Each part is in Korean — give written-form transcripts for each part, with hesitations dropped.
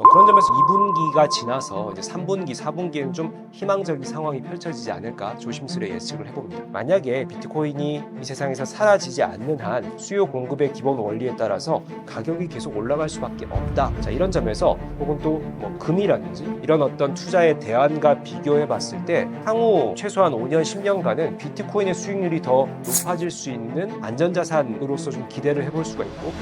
그런 점에서 2분기가 지나서 이제 3분기, 4분기에는 좀 희망적인 상황이 펼쳐지지 않을까 조심스레 예측을 해봅니다. 만약에 비트코인이 이 세상에서 사라지지 않는 한 수요 공급의 기본 원리에 따라서 가격이 계속 올라갈 수밖에 없다. 자, 이런 점에서 혹은 또 뭐 금이라든지 이런 어떤 투자의 대안과 비교해 봤을 때 향후 최소한 5년, 10년간은 비트코인의 수익률이 더 높아질 수 있는 안전자산으로서 좀 기대를 해볼 수가 있고,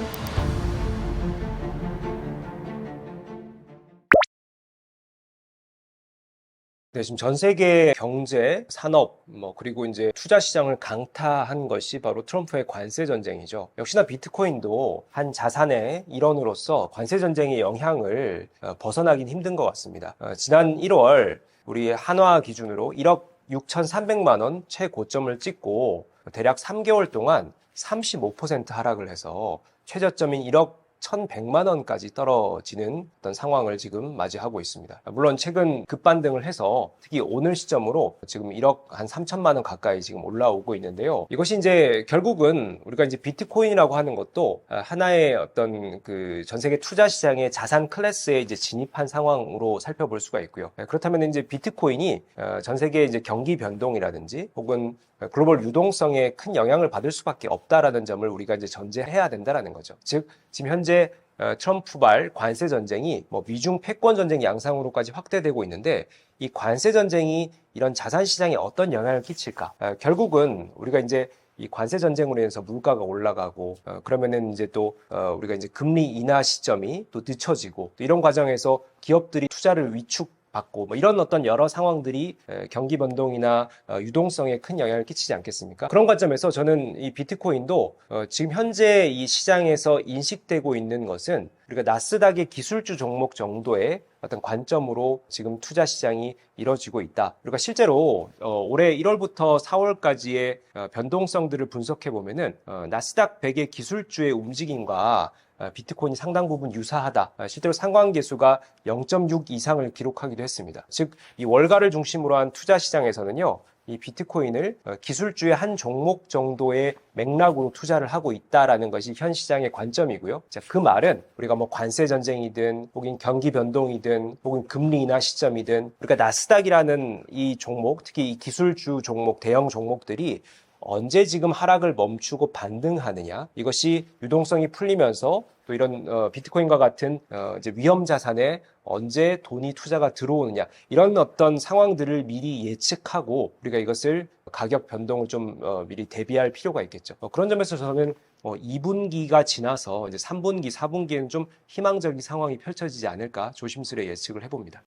네, 지금 전 세계 경제, 산업, 그리고 이제 투자 시장을 강타한 것이 바로 트럼프의 관세 전쟁이죠. 역시나 비트코인도 한 자산의 일원으로서 관세 전쟁의 영향을 벗어나긴 힘든 것 같습니다. 지난 1월 우리 한화 기준으로 1억 6,300만 원 최고점을 찍고 대략 3개월 동안 35% 하락을 해서 최저점인 1억 1,100만 원까지 떨어지는 어떤 상황을 지금 맞이하고 있습니다. 물론 최근 급반등을 해서 특히 오늘 시점으로 지금 1억 한 3천만 원 가까이 지금 올라오고 있는데요. 이것이 이제 결국은 우리가 이제 비트코인이라고 하는 것도 하나의 어떤 그 전 세계 투자 시장의 자산 클래스에 이제 진입한 상황으로 살펴볼 수가 있고요. 그렇다면 이제 비트코인이 전 세계 이제 경기 변동이라든지 혹은 글로벌 유동성에 큰 영향을 받을 수밖에 없다라는 점을 우리가 이제 전제해야 된다라는 거죠. 즉 지금 현재 트럼프발 관세 전쟁이 미중 패권 전쟁 양상으로까지 확대되고 있는데, 이 관세 전쟁이 이런 자산 시장에 어떤 영향을 끼칠까? 결국은 우리가 이제 이 관세 전쟁으로 인해서 물가가 올라가고 그러면은 이제 또 우리가 이제 금리 인하 시점이 또 늦춰지고, 또 이런 과정에서 기업들이 투자를 위축받고 이런 어떤 여러 상황들이 경기 변동이나 유동성에 큰 영향을 끼치지 않겠습니까? 그런 관점에서 저는 이 비트코인도 지금 현재 이 시장에서 인식되고 있는 것은 우리가 나스닥의 기술주 종목 정도의 어떤 관점으로 지금 투자 시장이 이뤄지고 있다. 그러니까 실제로 올해 1월부터 4월까지의 변동성들을 분석해 보면은 나스닥 100의 기술주의 움직임과 비트코인이 상당 부분 유사하다. 실제로 상관계수가 0.6 이상을 기록하기도 했습니다. 즉, 이 월가를 중심으로 한 투자 시장에서는요, 이 비트코인을 기술주의 한 종목 정도의 맥락으로 투자를 하고 있다라는 것이 현 시장의 관점이고요. 자, 그 말은 우리가 관세 전쟁이든 혹은 경기 변동이든 혹은 금리 인하 시점이든 우리가 나스닥이라는 이 종목, 특히 이 기술주 종목, 대형 종목들이 언제 지금 하락을 멈추고 반등하느냐, 이것이 유동성이 풀리면서 또 이런 비트코인과 같은 이제 위험 자산에 언제 돈이 투자가 들어오느냐, 이런 어떤 상황들을 미리 예측하고 우리가 이것을 가격 변동을 좀 미리 대비할 필요가 있겠죠. 그런 점에서 저는 2분기가 지나서 이제 3분기, 4분기에는 좀 희망적인 상황이 펼쳐지지 않을까 조심스레 예측을 해봅니다.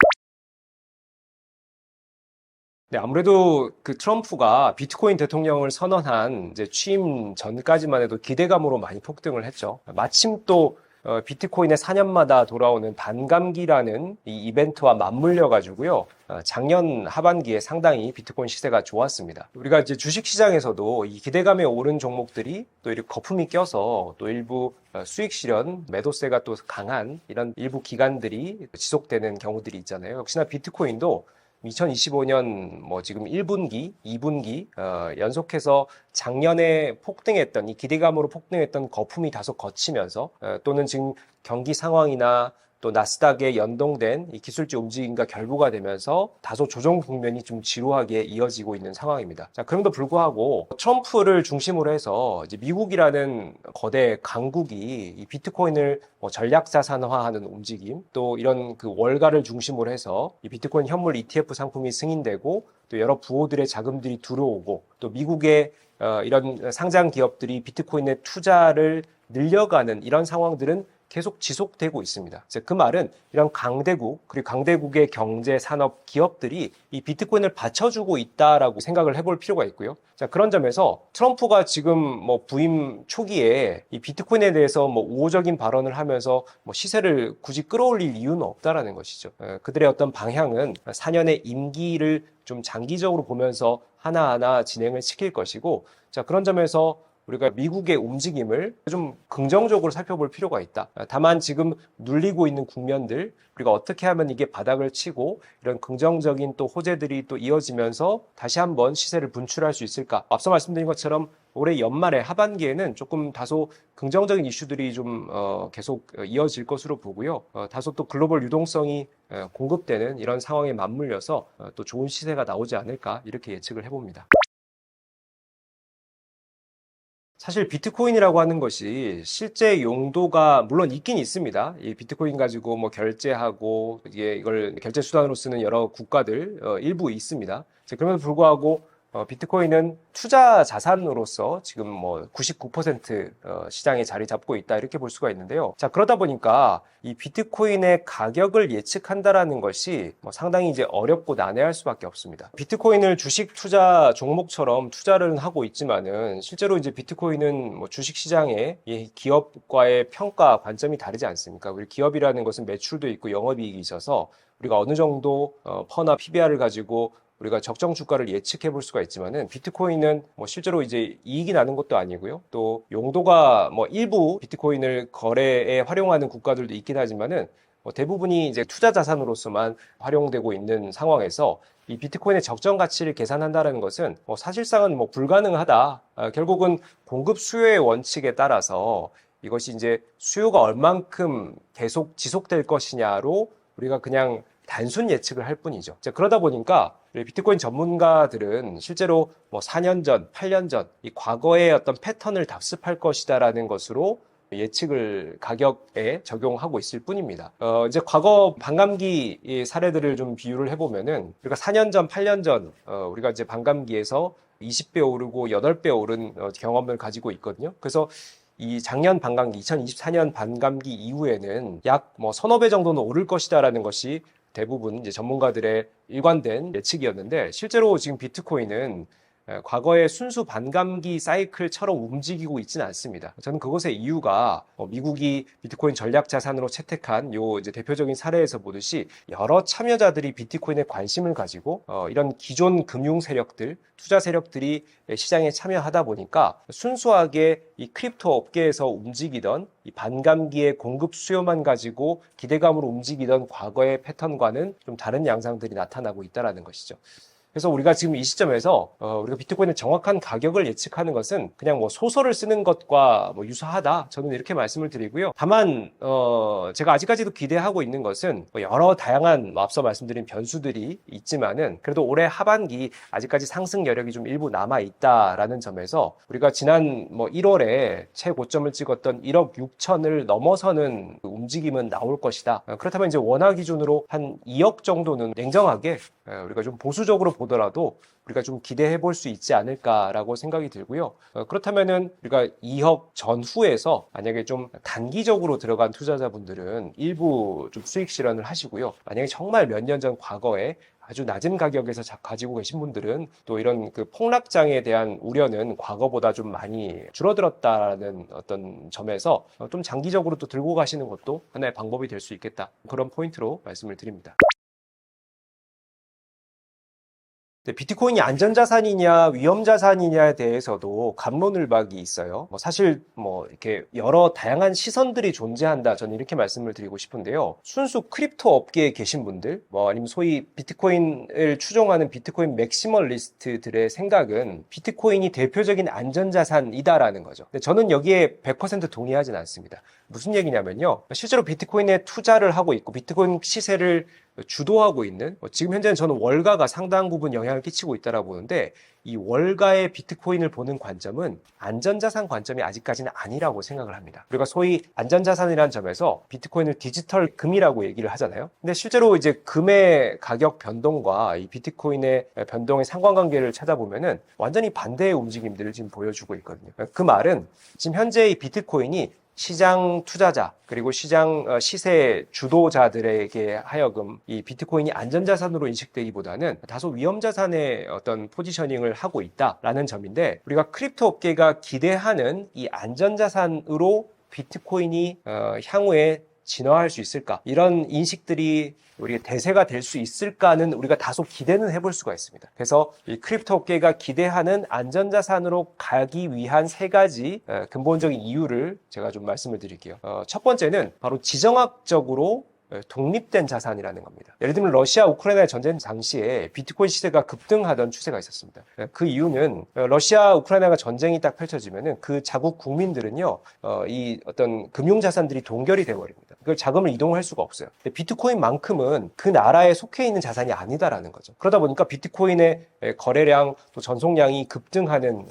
네, 아무래도 그 트럼프가 비트코인 대통령을 선언한 이제 취임 전까지만 해도 기대감으로 많이 폭등을 했죠. 마침 또 비트코인의 4년마다 돌아오는 반감기라는 이 이벤트와 맞물려 가지고요. 작년 하반기에 상당히 비트코인 시세가 좋았습니다. 우리가 이제 주식 시장에서도 이 기대감에 오른 종목들이 또 이렇게 거품이 껴서 또 일부 수익 실현, 매도세가 또 강한 이런 일부 기간들이 지속되는 경우들이 있잖아요. 역시나 비트코인도 2025년 지금 1분기, 2분기 연속해서 작년에 폭등했던 이 기대감으로 폭등했던 거품이 다소 거치면서 또는 지금 경기 상황이나 또 나스닥에 연동된 이 기술주 움직임과 결부가 되면서 다소 조정 국면이 좀 지루하게 이어지고 있는 상황입니다. 자, 그럼에도 불구하고 트럼프를 중심으로 해서 이제 미국이라는 거대 강국이 이 비트코인을 전략 자산화하는 움직임, 또 이런 그 월가를 중심으로 해서 이 비트코인 현물 ETF 상품이 승인되고 또 여러 부호들의 자금들이 들어오고 또 미국의 이런 상장 기업들이 비트코인에 투자를 늘려가는 이런 상황들은 계속 지속되고 있습니다. 그 말은 이런 강대국, 그리고 강대국의 경제, 산업, 기업들이 이 비트코인을 받쳐주고 있다라고 생각을 해볼 필요가 있고요. 자, 그런 점에서 트럼프가 지금 부임 초기에 이 비트코인에 대해서 우호적인 발언을 하면서 시세를 굳이 끌어올릴 이유는 없다라는 것이죠. 그들의 어떤 방향은 4년의 임기를 좀 장기적으로 보면서 하나하나 진행을 시킬 것이고, 자, 그런 점에서 우리가 미국의 움직임을 좀 긍정적으로 살펴볼 필요가 있다. 다만 지금 눌리고 있는 국면들, 우리가 어떻게 하면 이게 바닥을 치고 이런 긍정적인 또 호재들이 또 이어지면서 다시 한번 시세를 분출할 수 있을까? 앞서 말씀드린 것처럼 올해 연말에 하반기에는 조금 다소 긍정적인 이슈들이 좀 계속 이어질 것으로 보고요. 다소 또 글로벌 유동성이 공급되는 이런 상황에 맞물려서 또 좋은 시세가 나오지 않을까 이렇게 예측을 해봅니다. 사실 비트코인이라고 하는 것이 실제 용도가 물론 있긴 있습니다. 이 비트코인 가지고 뭐 결제하고 이걸 결제 수단으로 쓰는 여러 국가들 일부 있습니다. 그럼에도 불구하고 비트코인은 투자 자산으로서 지금 뭐 99% 시장에 자리 잡고 있다 이렇게 볼 수가 있는데요. 자, 그러다 보니까 이 비트코인의 가격을 예측한다라는 것이 뭐 상당히 이제 어렵고 난해할 수밖에 없습니다. 비트코인을 주식 투자 종목처럼 투자를 하고 있지만은 실제로 이제 비트코인은 뭐 주식 시장의 이 기업과의 평가 관점이 다르지 않습니까? 우리 기업이라는 것은 매출도 있고 영업이익이 있어서 우리가 어느 정도 퍼나 PBR을 가지고 우리가 적정 주가를 예측해 볼 수가 있지만은 비트코인은 뭐 실제로 이제 이익이 나는 것도 아니고요. 또 용도가 뭐 일부 비트코인을 거래에 활용하는 국가들도 있긴 하지만은 뭐 대부분이 이제 투자 자산으로서만 활용되고 있는 상황에서 이 비트코인의 적정 가치를 계산한다는 것은 뭐 사실상은 뭐 불가능하다. 결국은 공급 수요의 원칙에 따라서 이것이 이제 수요가 얼만큼 계속 지속될 것이냐로 우리가 그냥 단순 예측을 할 뿐이죠. 그러다 보니까 비트코인 전문가들은 실제로 뭐 4년 전, 8년 전 이 과거의 어떤 패턴을 답습할 것이다라는 것으로 예측을 가격에 적용하고 있을 뿐입니다. 이제 과거 반감기 사례들을 좀 비유를 해보면은 우리가 4년 전, 8년 전 우리가 이제 반감기에서 20배 오르고 8배 오른 경험을 가지고 있거든요. 그래서 이 작년 반감기, 2024년 반감기 이후에는 약 뭐 서너 배 정도는 오를 것이다라는 것이 대부분 이제 전문가들의 일관된 예측이었는데 실제로 지금 비트코인은 과거의 순수 반감기 사이클처럼 움직이고 있지는 않습니다. 저는 그것의 이유가 미국이 비트코인 전략 자산으로 채택한 요 이제 대표적인 사례에서 보듯이 여러 참여자들이 비트코인에 관심을 가지고 이런 기존 금융 세력들, 투자 세력들이 시장에 참여하다 보니까 순수하게 이 크립토 업계에서 움직이던 이 반감기의 공급 수요만 가지고 기대감으로 움직이던 과거의 패턴과는 좀 다른 양상들이 나타나고 있다는 것이죠. 그래서 우리가 지금 이 시점에서 우리가 비트코인의 정확한 가격을 예측하는 것은 그냥 뭐 소설을 쓰는 것과 뭐 유사하다. 저는 이렇게 말씀을 드리고요. 다만 제가 아직까지도 기대하고 있는 것은 뭐 여러 다양한 앞서 말씀드린 변수들이 있지만은 그래도 올해 하반기 아직까지 상승 여력이 좀 일부 남아 있다라는 점에서 우리가 지난 뭐 1월에 최고점을 찍었던 1억 6천을 넘어서는 움직임은 나올 것이다. 그렇다면 이제 원화 기준으로 한 2억 정도는 냉정하게 우리가 좀 보수적으로 보더라도 우리가 좀 기대해 볼 수 있지 않을까라고 생각이 들고요. 그렇다면은 우리가 2억 전후에서 만약에 좀 단기적으로 들어간 투자자분들은 일부 좀 수익 실현을 하시고요. 만약에 정말 몇 년 전 과거에 아주 낮은 가격에서 가지고 계신 분들은 또 이런 그 폭락장에 대한 우려는 과거보다 좀 많이 줄어들었다는 어떤 점에서 좀 장기적으로 또 들고 가시는 것도 하나의 방법이 될 수 있겠다. 그런 포인트로 말씀을 드립니다. 비트코인이 안전자산이냐 위험자산이냐에 대해서도 갑론을박이 있어요. 사실 이렇게 여러 다양한 시선들이 존재한다. 저는 이렇게 말씀을 드리고 싶은데요. 순수 크립토 업계에 계신 분들, 아니면 소위 비트코인을 추종하는 비트코인 맥시멀리스트들의 생각은 비트코인이 대표적인 안전자산이다라는 거죠. 근데 저는 여기에 100% 동의하진 않습니다. 무슨 얘기냐면요. 실제로 비트코인에 투자를 하고 있고 비트코인 시세를 주도하고 있는 지금 현재는 저는 월가가 상당 부분 영향을 끼치고 있다고 보는데 이 월가의 비트코인을 보는 관점은 안전자산 관점이 아직까지는 아니라고 생각을 합니다. 우리가 소위 안전자산이라는 점에서 비트코인을 디지털 금이라고 얘기를 하잖아요. 근데 실제로 이제 금의 가격 변동과 이 비트코인의 변동의 상관관계를 찾아보면은 완전히 반대의 움직임들을 지금 보여주고 있거든요. 그 말은 지금 현재 이 비트코인이 시장 투자자 그리고 시장 시세 주도자들에게 하여금 이 비트코인이 안전자산으로 인식되기보다는 다소 위험자산의 어떤 포지셔닝을 하고 있다라는 점인데 우리가 크립토 업계가 기대하는 이 안전자산으로 비트코인이 향후에 진화할 수 있을까? 이런 인식들이 우리가 대세가 될 수 있을까는 우리가 다소 기대는 해볼 수가 있습니다. 그래서 이 크립토 업계가 기대하는 안전자산으로 가기 위한 세 가지 근본적인 이유를 제가 좀 말씀을 드릴게요. 첫 번째는 바로 지정학적으로 독립된 자산이라는 겁니다. 예를 들면 러시아 우크라이나 전쟁 당시에 비트코인 시세가 급등하던 추세가 있었습니다. 그 이유는 러시아 우크라이나가 전쟁이 딱 펼쳐지면은 그 자국 국민들은요 이 어떤 금융 자산들이 동결이 돼버립니다. 그걸 자금을 이동할 수가 없어요. 근데 비트코인만큼은 그 나라에 속해 있는 자산이 아니다라는 거죠. 그러다 보니까 비트코인의 거래량 또 전송량이 급등하는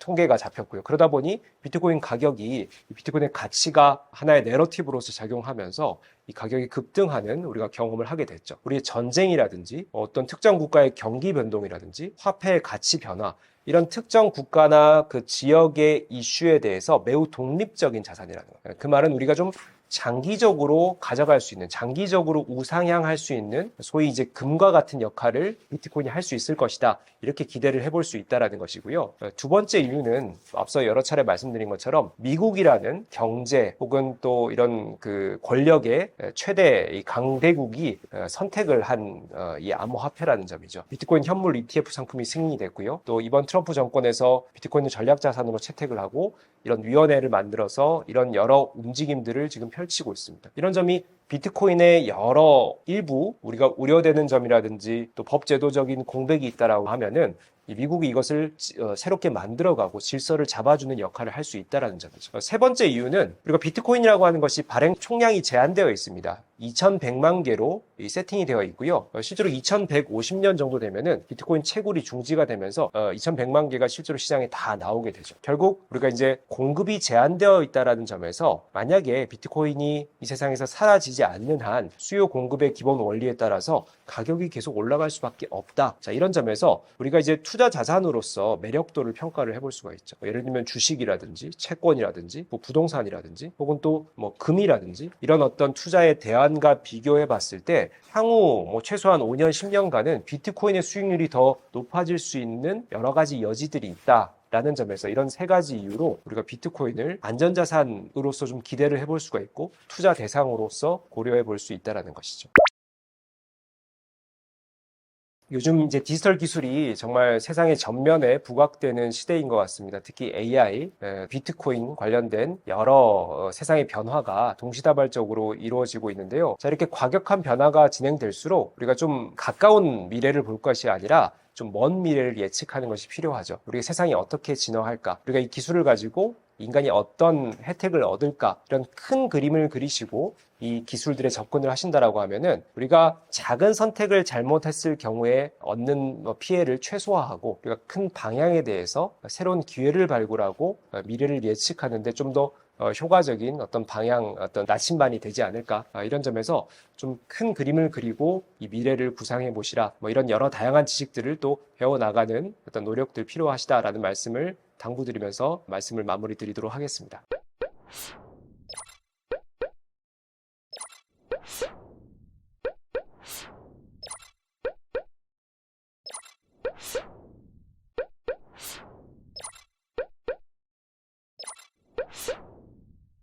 통계가 잡혔고요. 그러다 보니 비트코인 가격이 비트코인의 가치가 하나의 내러티브로서 작용하면서 이 가격이 급등하는 우리가 경험을 하게 됐죠. 우리의 전쟁이라든지 어떤 특정 국가의 경기 변동이라든지 화폐의 가치 변화 이런 특정 국가나 그 지역의 이슈에 대해서 매우 독립적인 자산이라는 거예요. 그 말은 우리가 좀 장기적으로 가져갈 수 있는, 장기적으로 우상향할 수 있는 소위 이제 금과 같은 역할을 비트코인이 할 수 있을 것이다. 이렇게 기대를 해볼 수 있다는 것이고요. 두 번째 이유는 앞서 여러 차례 말씀드린 것처럼 미국이라는 경제 혹은 또 이런 그 권력의 최대 강대국이 선택을 한 이 암호화폐라는 점이죠. 비트코인 현물 ETF 상품이 승인이 됐고요. 또 이번 트럼프 정권에서 비트코인을 전략자산으로 채택을 하고 이런 위원회를 만들어서 이런 여러 움직임들을 지금 펼치고 있습니다. 이런 점이 비트코인의 여러 일부 우리가 우려되는 점이라든지 또 법제도적인 공백이 있다라고 하면은 미국이 이것을 새롭게 만들어가고 질서를 잡아주는 역할을 할 수 있다는 점이죠. 세 번째 이유는 우리가 비트코인이라고 하는 것이 발행 총량이 제한되어 있습니다. 2100만 개로 세팅이 되어 있고요. 실제로 2150년 정도 되면은 비트코인 채굴이 중지가 되면서 2100만 개가 실제로 시장에 다 나오게 되죠. 결국 우리가 이제 공급이 제한되어 있다는 점에서 만약에 비트코인이 이 세상에서 사라지지 않는 한 수요 공급의 기본 원리에 따라서 가격이 계속 올라갈 수밖에 없다. 자, 이런 점에서 우리가 이제 투자 자산으로서 매력도를 평가를 해볼 수가 있죠. 예를 들면 주식이라든지 채권이라든지 뭐 부동산이라든지 혹은 또 뭐 금이라든지 이런 어떤 투자의 대안과 비교해 봤을 때 향후 뭐 최소한 5년, 10년간은 비트코인의 수익률이 더 높아질 수 있는 여러 가지 여지들이 있다. 라는 점에서 이런 세 가지 이유로 우리가 비트코인을 안전자산으로서 좀 기대를 해볼 수가 있고 투자 대상으로서 고려해 볼 수 있다는 것이죠. 요즘 이제 디지털 기술이 정말 세상의 전면에 부각되는 시대인 것 같습니다. 특히 AI, 비트코인 관련된 여러 세상의 변화가 동시다발적으로 이루어지고 있는데요. 자, 이렇게 과격한 변화가 진행될수록 우리가 좀 가까운 미래를 볼 것이 아니라 좀 먼 미래를 예측하는 것이 필요하죠. 우리가 세상이 어떻게 진화할까? 우리가 이 기술을 가지고 인간이 어떤 혜택을 얻을까? 이런 큰 그림을 그리시고 이 기술들에 접근을 하신다라고 하면은 우리가 작은 선택을 잘못했을 경우에 얻는 피해를 최소화하고 우리가 큰 방향에 대해서 새로운 기회를 발굴하고 미래를 예측하는데 좀 더 효과적인 어떤 방향, 어떤 나침반이 되지 않을까 이런 점에서 좀 큰 그림을 그리고 이 미래를 구상해 보시라 뭐 이런 여러 다양한 지식들을 또 배워나가는 어떤 노력들 필요하시다라는 말씀을 당부드리면서 말씀을 마무리 드리도록 하겠습니다.